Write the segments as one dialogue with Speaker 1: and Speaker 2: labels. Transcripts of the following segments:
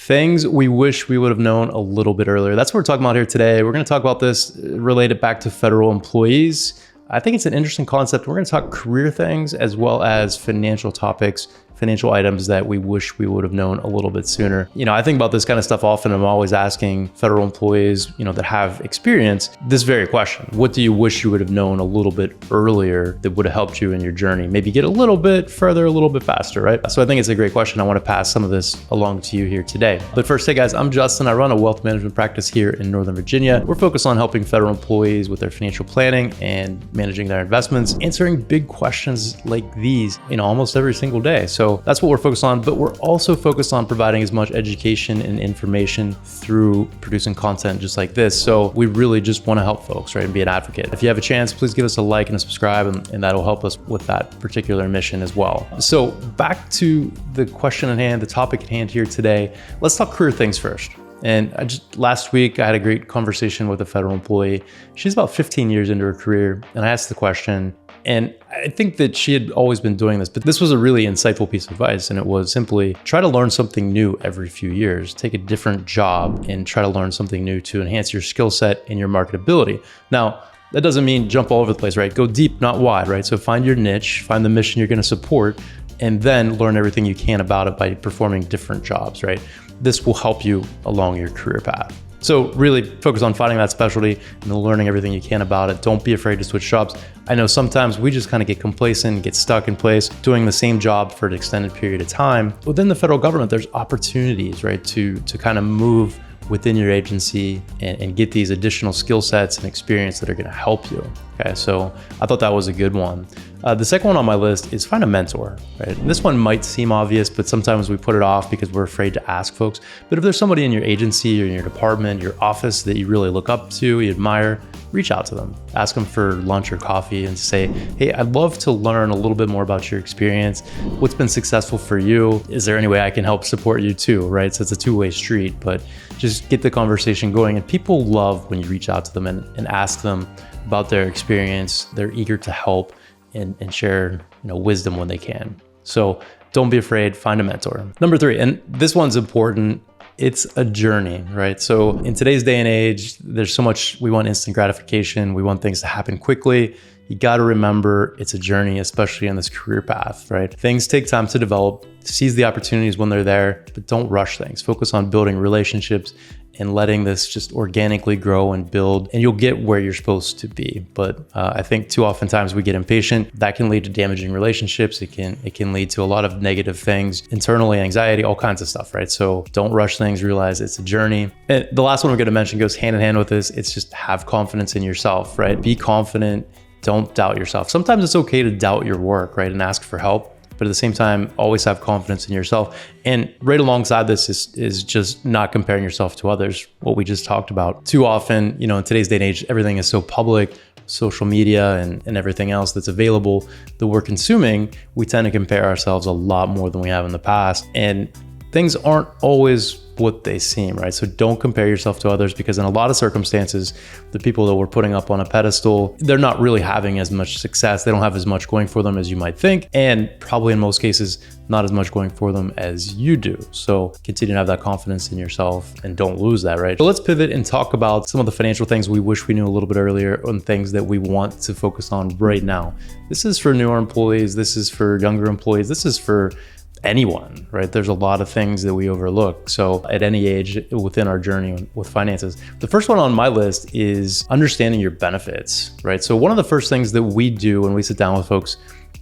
Speaker 1: Things we wish we would have known a little bit earlier. That's what we're talking about here today. We're going to talk about this related back to federal employees. I think it's an interesting concept. We're going to talk career things as well as financial topics, financial items that we wish we would have known a little bit sooner. I think about this kind of stuff often. I'm always asking federal employees, that have experience this very question. What do you wish you would have known a little bit earlier that would have helped you in your journey? Maybe get a little bit further, a little bit faster, right? So I think it's a great question. I want to pass some of this along to you here today. But first, hey guys, I'm Justin. I run a wealth management practice here in Northern Virginia. We're focused on helping federal employees with their financial planning and managing their investments, answering big questions like these, almost every single day. So that's what we're focused on, but we're also focused on providing as much education and information through producing content just like this. So we really just want to help folks, right? And be an advocate. If you have a chance, please give us a like and a subscribe, and that'll help us with that particular mission as well. So back to the question at hand, the topic at hand here today. Let's talk career things first. And last week, I had a great conversation with a federal employee. She's about 15 years into her career, and I asked the question, and I think that she had always been doing this, but this was a really insightful piece of advice. And it was simply try to learn something new every few years, take a different job and try to learn something new to enhance your skill set and your marketability. Now, that doesn't mean jump all over the place, right? Go deep, not wide, right? So find your niche, find the mission you're going to support, and then learn everything you can about it by performing different jobs, right? This will help you along your career path. So really focus on finding that specialty and then learning everything you can about it. Don't be afraid to switch jobs. I know sometimes we just kind of get complacent, get stuck in place, doing the same job for an extended period of time. Within the federal government, there's opportunities, right, to kind of move within your agency and get these additional skill sets and experience that are going to help you. Okay, so I thought that was a good one. The second one on my list is find a mentor, right? And this one might seem obvious, but sometimes we put it off because we're afraid to ask folks. But if there's somebody in your agency or in your department, your office that you really look up to, you admire, reach out to them. Ask them for lunch or coffee and say, hey, I'd love to learn a little bit more about your experience. What's been successful for you? Is there any way I can help support you too, right? So it's a two-way street, but just get the conversation going. And people love when you reach out to them and ask them about their experience. They're eager to help and share wisdom when they can. So don't be afraid, find a mentor. Number 3, and this one's important, it's a journey, right? So in today's day and age, there's so much, we want instant gratification. We want things to happen quickly. You got to remember it's a journey, especially on this career path, right? Things take time to develop. Seize the opportunities when they're there, but don't rush things. Focus on building relationships and letting this just organically grow and build, and you'll get where you're supposed to be. But I think too often times we get impatient. That can lead to damaging relationships. It can lead to a lot of negative things, internally, anxiety, all kinds of stuff, right? So don't rush things, realize it's a journey. And the last one we're gonna mention goes hand in hand with this. It's just have confidence in yourself, right? Be confident, don't doubt yourself. Sometimes it's okay to doubt your work, right? And ask for help. But at the same time, always have confidence in yourself. And right alongside this is just not comparing yourself to others, what we just talked about. Too often, in today's day and age, everything is so public, social media and everything else that's available that we're consuming, we tend to compare ourselves a lot more than we have in the past. And things aren't always what they seem, right? So don't compare yourself to others, because in a lot of circumstances, the people that we're putting up on a pedestal, they're not really having as much success. They don't have as much going for them as you might think. And probably in most cases, not as much going for them as you do. So continue to have that confidence in yourself and don't lose that, right? So let's pivot and talk about some of the financial things we wish we knew a little bit earlier, and things that we want to focus on right now. This is for newer employees. This is for younger employees. This is for anyone, right? There's a lot of things that we overlook. So at any age within our journey with finances, the first one on my list is understanding your benefits, right? So one of the first things that we do when we sit down with folks,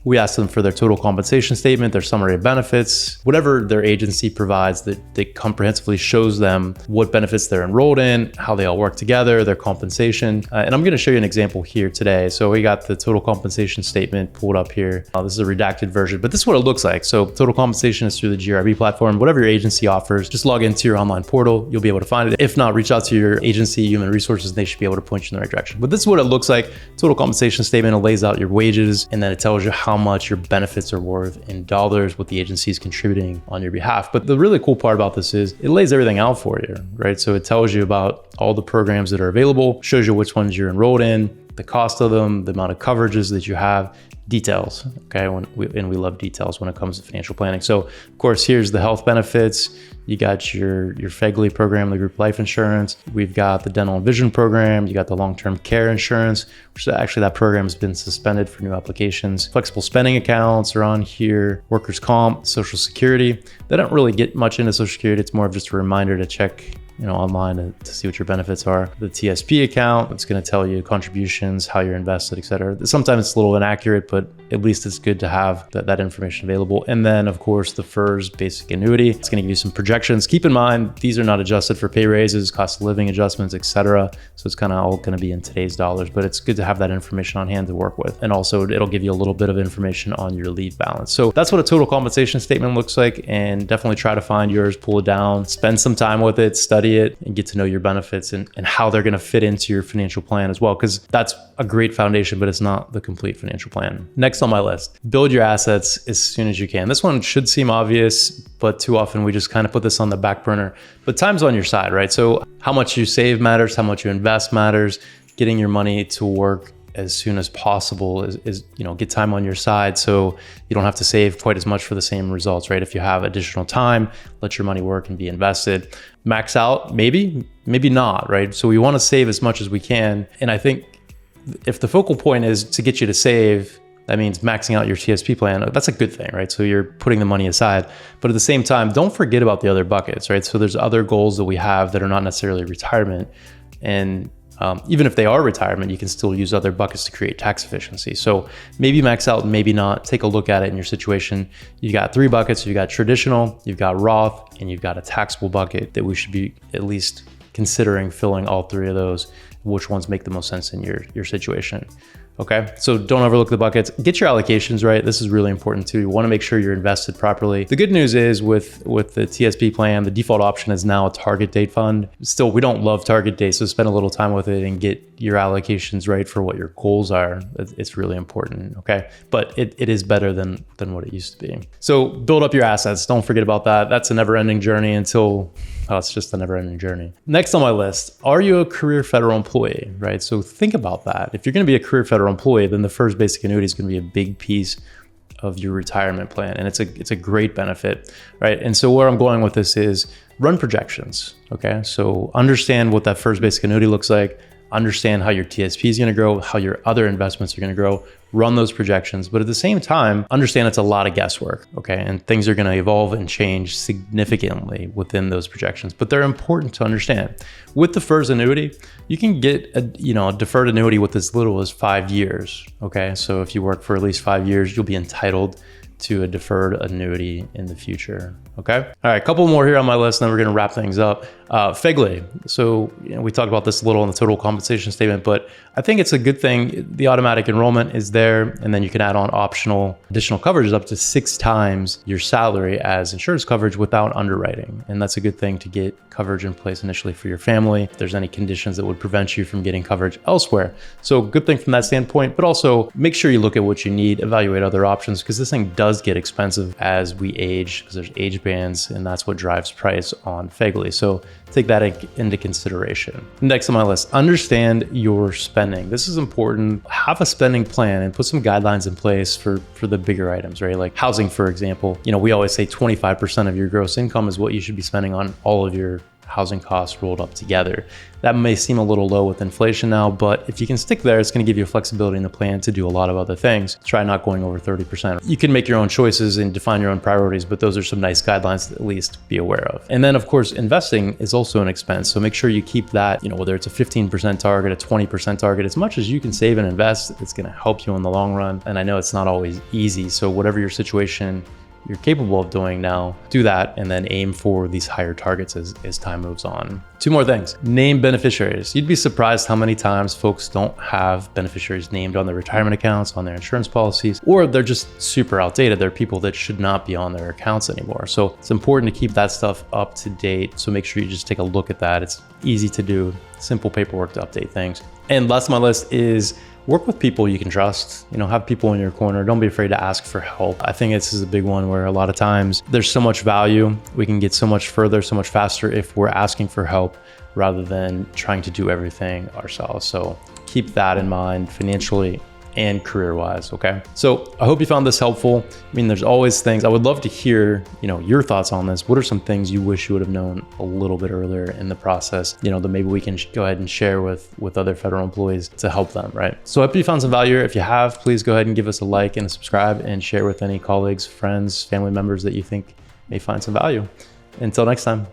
Speaker 1: we ask them for their total compensation statement, their summary of benefits, whatever their agency provides that comprehensively shows them what benefits they're enrolled in, how they all work together, their compensation. And I'm going to show you an example here today. So we got the total compensation statement pulled up here. This is a redacted version, but this is what it looks like. So total compensation is through the GRB platform. Whatever your agency offers, just log into your online portal. You'll be able to find it. If not, reach out to your agency, human resources, and they should be able to point you in the right direction. But this is what it looks like. Total compensation statement, it lays out your wages, and then it tells you how much your benefits are worth in dollars, what the agency is contributing on your behalf. But the really cool part about this is it lays everything out for you, right? So it tells you about all the programs that are available, shows you which ones you're enrolled in, the cost of them, the amount of coverages that you have, details. Okay, we love details when it comes to financial planning. So of course, here's the health benefits. You got your FEGLI program, the group life insurance. We've got the dental and vision program. You got the long-term care insurance, which actually that program has been suspended for new applications. Flexible spending accounts are on here. Workers' comp, Social Security. They don't really get much into Social Security. It's more of just a reminder to check online to see what your benefits are. The TSP account, it's going to tell you contributions, how you're invested, etc. Sometimes it's a little inaccurate, but at least it's good to have that information available. And then of course the FERS basic annuity, it's going to give you some projections. Keep in mind, these are not adjusted for pay raises, cost of living adjustments, etc. So it's kind of all going to be in today's dollars, but it's good to have that information on hand to work with. And also it'll give you a little bit of information on your leave balance. So that's what a total compensation statement looks like, and definitely try to find yours, pull it down, spend some time with it, study it, and get to know your benefits and how they're going to fit into your financial plan as well, because that's a great foundation, but it's not the complete financial plan. Next on my list, build your assets as soon as you can. This one should seem obvious, but too often we just kind of put this on the back burner. But time's on your side, right? So how much you save matters, how much you invest matters. Getting your money to work as soon as possible is get time on your side, so you don't have to save quite as much for the same results, right? If you have additional time, let your money work and be invested. Max out, maybe not, right? So we want to save as much as we can. And I think if the focal point is to get you to save, that means maxing out your TSP plan. That's a good thing, right? So you're putting the money aside, but at the same time, don't forget about the other buckets, right? So there's other goals that we have that are not necessarily retirement, and even if they are retirement, you can still use other buckets to create tax efficiency. So maybe max out, maybe not. Take a look at it in your situation. You got 3 buckets. You've got traditional, you've got Roth, and you've got a taxable bucket that we should be at least considering filling all 3 of those. Which ones make the most sense in your situation? Okay, so don't overlook the buckets. Get your allocations right. This is really important too. You want to make sure you're invested properly. The good news is with the TSP plan, the default option is now a target date fund. Still, we don't love target date, so spend a little time with it and get your allocations right for what your goals are. It's really important, okay? But it is better than what it used to be. So build up your assets. Don't forget about that. That's a never-ending journey it's just a never-ending journey. Next on my list, are you a career federal employee, right? So think about that. If you're going to be a career federal employee, then the FERS basic annuity is going to be a big piece of your retirement plan, and it's a great benefit, right? And so where I'm going with this is run projections, okay? So understand what that FERS basic annuity looks like, understand how your TSP is going to grow, how your other investments are going to grow, run those projections. But at the same time, understand it's a lot of guesswork, okay? And things are going to evolve and change significantly within those projections, but they're important to understand. With the FERS annuity, you can get a deferred annuity with as little as 5 years, okay? So if you work for at least 5 years, you'll be entitled to a deferred annuity in the future, okay? All right, a couple more here on my list, and then we're gonna wrap things up. FEGLI, so we talked about this a little in the total compensation statement, but I think it's a good thing. The automatic enrollment is there, and then you can add on additional coverages up to 6 times your salary as insurance coverage without underwriting. And that's a good thing to get coverage in place initially for your family if there's any conditions that would prevent you from getting coverage elsewhere. So good thing from that standpoint, but also make sure you look at what you need, evaluate other options, because this thing does get expensive as we age, because there's age bands, and that's what drives price on FEGLI. So take that into consideration. Next on my list, understand your spending. This is important. Have a spending plan and put some guidelines in place for the bigger items, right? Like housing, for example. We always say 25% of your gross income is what you should be spending on all of your housing costs rolled up together. That may seem a little low with inflation now, but if you can stick there, it's going to give you flexibility in the plan to do a lot of other things. Try not going over 30%. You can make your own choices and define your own priorities, but those are some nice guidelines to at least be aware of. And then of course, investing is also an expense. So make sure you keep that, whether it's a 15% target, a 20% target, as much as you can save and invest, it's going to help you in the long run. And I know it's not always easy. So whatever your situation you're capable of doing now, do that, and then aim for these higher targets as time moves on. 2 more things. Name beneficiaries. You'd be surprised how many times folks don't have beneficiaries named on their retirement accounts, on their insurance policies, or they're just super outdated. They're people that should not be on their accounts anymore. So it's important to keep that stuff up to date. So make sure you just take a look at that. It's easy to do, simple paperwork to update things. And last on my list is work with people you can trust, have people in your corner. Don't be afraid to ask for help. I think this is a big one where a lot of times there's so much value. We can get so much further, so much faster if we're asking for help rather than trying to do everything ourselves. So keep that in mind financially and career-wise, okay? So I hope you found this helpful. I mean, there's always things, I would love to hear, your thoughts on this. What are some things you wish you would have known a little bit earlier in the process, that maybe we can go ahead and share with other federal employees to help them, right? So I hope you found some value. If you have, please go ahead and give us a like and a subscribe and share with any colleagues, friends, family members that you think may find some value. Until next time.